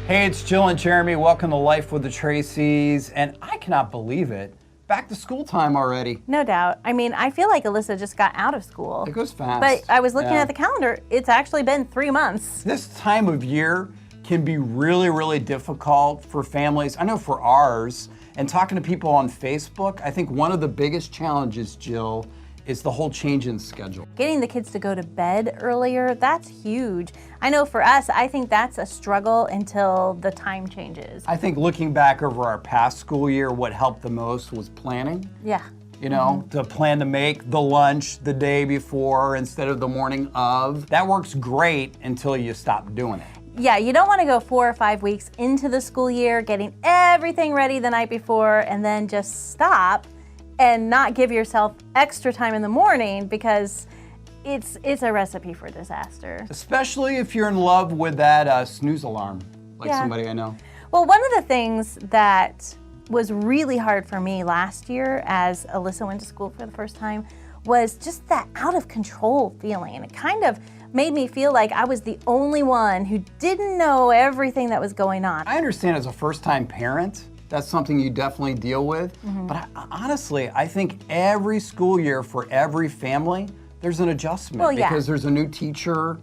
Hey, it's Jill and Jeremy. Welcome to Life with the Traceys. And I cannot believe it. Back to school time already. No doubt. I mean, I feel like Alyssa just got out of school. It goes fast. But I was looking at the calendar. It's actually been 3 months. This time of year can be really, really difficult for families. I know for ours, and talking to people on Facebook, I think one of the biggest challenges, Jill, is the whole change in schedule. Getting the kids to go to bed earlier, that's huge. I know for us, I think that's a struggle until the time changes. I think looking back over our past school year, what helped the most was planning. Yeah. You know, to plan to make the lunch the day before instead of the morning of. That works great until you stop doing it. Yeah, you don't want to go 4 or 5 weeks into the school year getting everything ready the night before and then just stop and not give yourself extra time in the morning, because it's a recipe for disaster. Especially if you're in love with that snooze alarm, like somebody I know. Well, one of the things that was really hard for me last year as Alyssa went to school for the first time was just that out of control feeling. And it kind of made me feel like I was the only one who didn't know everything that was going on. I understand as a first-time parent, that's something you definitely deal with. But honestly, I think every school year for every family, there's an adjustment because there's a new teacher,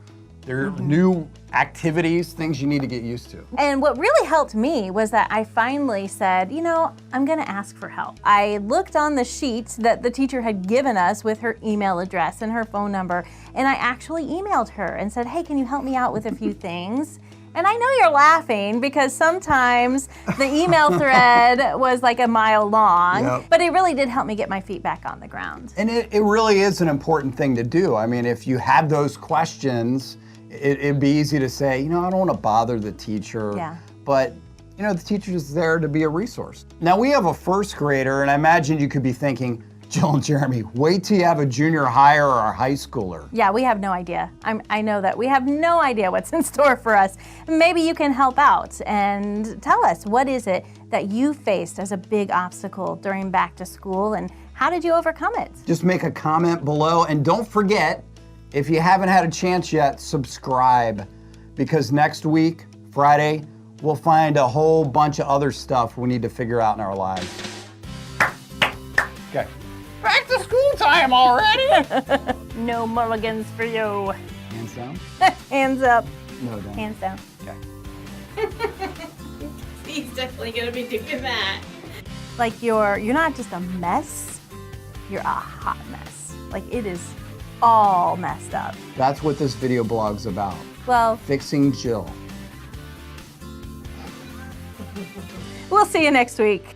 there are new activities, things you need to get used to. And what really helped me was that I finally said, you know, I'm gonna ask for help. I looked on the sheet that the teacher had given us with her email address and her phone number, and I actually emailed her and said, hey, can you help me out with a few things? And I know you're laughing because sometimes the email thread was like a mile long, but it really did help me get my feet back on the ground. And it really is an important thing to do. I mean, if you have those questions, it'd be easy to say, you know, I don't want to bother the teacher, but you know, the teacher's there to be a resource. Now we have a first grader, and I imagine you could be thinking, Jill and Jeremy, wait till you have a junior high or a high schooler. Yeah, we have no idea. I know that. We have no idea what's in store for us. Maybe you can help out and tell us, what is it that you faced as a big obstacle during back to school, and how did you overcome it? Just make a comment below, and don't forget, if you haven't had a chance yet, subscribe, because next week, Friday, we'll find a whole bunch of other stuff we need to figure out in our lives. Okay. Back to school time already! No mulligans for you. Hands down? Hands up. No, down. Hands down. Okay. He's definitely gonna be doing that. Like you're not just a mess, you're a hot mess. Like it is all messed up. That's what this video blog's about. Well, Fixing Jill. we'll see you next week.